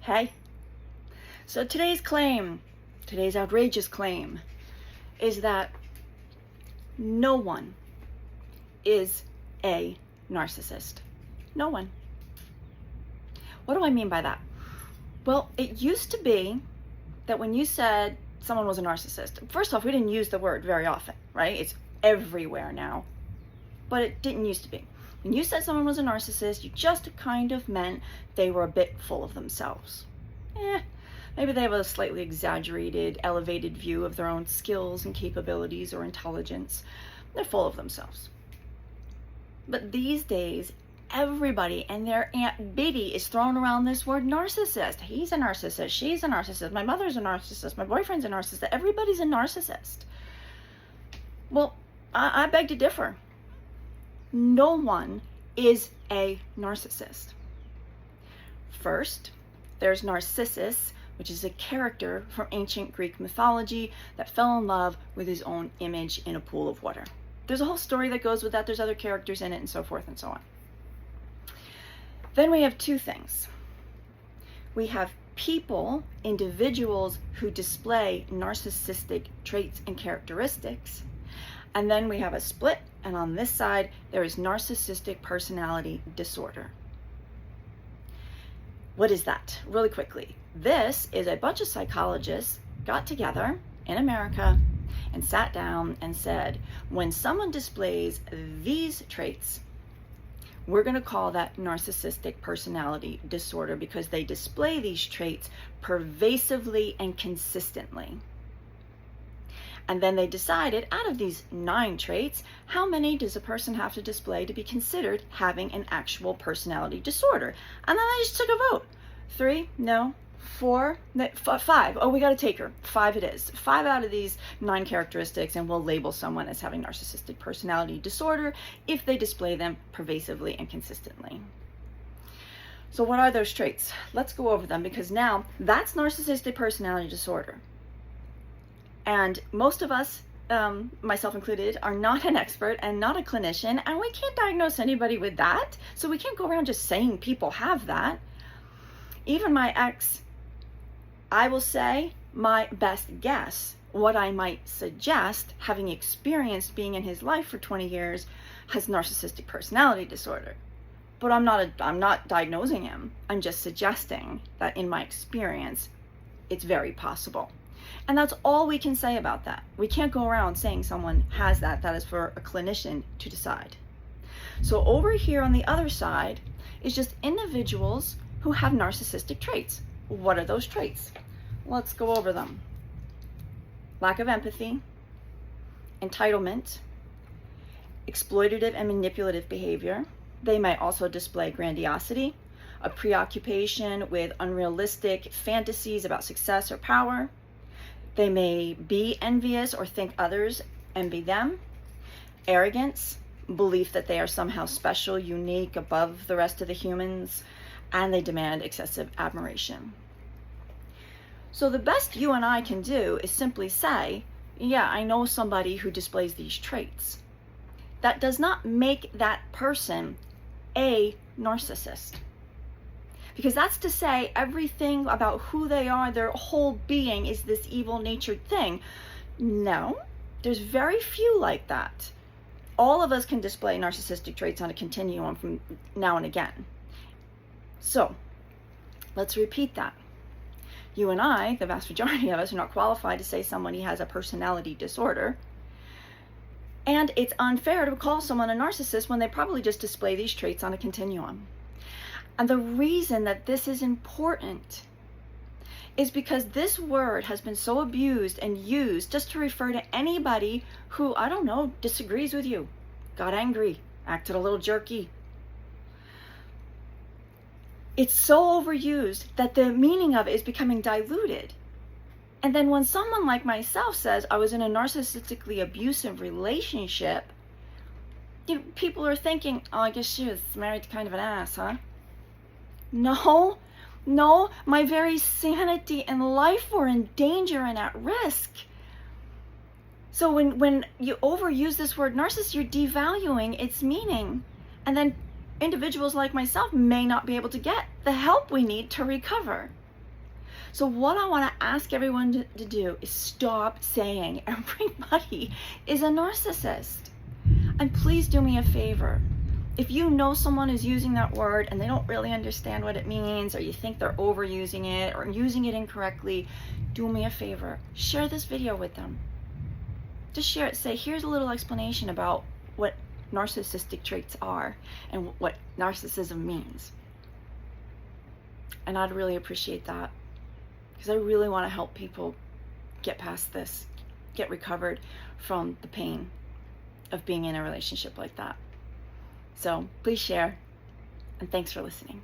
Hey, so today's outrageous claim, is that no one is a narcissist. No one. What do I mean by that? Well, it used to be that when you said someone was a narcissist, first off, we didn't use the word very often, right? It's everywhere now, but it didn't used to be. When you said someone was a narcissist, you just kind of meant they were a bit full of themselves. Maybe they have a slightly exaggerated, elevated view of their own skills and capabilities or intelligence. They're full of themselves. But these days, everybody and their Aunt Biddy is throwing around this word narcissist. He's a narcissist. She's a narcissist. My mother's a narcissist. My boyfriend's a narcissist. Everybody's a narcissist. Well, I beg to differ. No one is a narcissist. First, there's Narcissus, which is a character from ancient Greek mythology that fell in love with his own image in a pool of water. There's a whole story that goes with that. There's other characters in it and so forth and so on. Then we have two things. We have people, individuals who display narcissistic traits and characteristics. And then we have a split, and on this side, there is narcissistic personality disorder. What is that? Really quickly. This is a bunch of psychologists got together in America and sat down and said, when someone displays these traits, we're going to call that narcissistic personality disorder because they display these traits pervasively and consistently. And then they decided, out of these 9 traits, how many does a person have to display to be considered having an actual personality disorder? And then they just took a vote. 3, no, 4, 5. Oh, we got to take her. 5 it is. 5 out of these 9 characteristics, and we'll label someone as having narcissistic personality disorder if they display them pervasively and consistently. So what are those traits? Let's go over them, because now that's narcissistic personality disorder. And most of us, myself included, are not an expert and not a clinician, and we can't diagnose anybody with that. So we can't go around just saying people have that. Even my ex, I will say my best guess, what I might suggest, having experienced being in his life for 20 years, has narcissistic personality disorder. But I'm not diagnosing him. I'm just suggesting that in my experience, it's very possible. And that's all we can say about that. We can't go around saying someone has that. That is for a clinician to decide. So over here on the other side is just individuals who have narcissistic traits. What are those traits? Let's go over them. Lack of empathy, entitlement, exploitative and manipulative behavior. They might also display grandiosity, a preoccupation with unrealistic fantasies about success or power. They may be envious or think others envy them. Arrogance, belief that they are somehow special, unique, above the rest of the humans, and they demand excessive admiration. So the best you and I can do is simply say, yeah, I know somebody who displays these traits. That does not make that person a narcissist. Because that's to say everything about who they are, their whole being is this evil-natured thing. No, there's very few like that. All of us can display narcissistic traits on a continuum from now and again. So, let's repeat that. You and I, the vast majority of us, are not qualified to say somebody has a personality disorder. And it's unfair to call someone a narcissist when they probably just display these traits on a continuum. And the reason that this is important is because this word has been so abused and used just to refer to anybody who, I don't know, disagrees with you, got angry, acted a little jerky. It's so overused that the meaning of it is becoming diluted. And then when someone like myself says I was in a narcissistically abusive relationship, people are thinking, oh, I guess she was married to kind of an ass, huh? No, my very sanity and life were in danger and at risk. So when you overuse this word narcissist, you're devaluing its meaning. And then individuals like myself may not be able to get the help we need to recover. So what I want to ask everyone to do is stop saying everybody is a narcissist. And please do me a favor. If you know someone is using that word and they don't really understand what it means, or you think they're overusing it or using it incorrectly, do me a favor. Share this video with them. Just share it. Say, here's a little explanation about what narcissistic traits are and what narcissism means. And I'd really appreciate that, because I really want to help people get past this, get recovered from the pain of being in a relationship like that. So please share, and thanks for listening.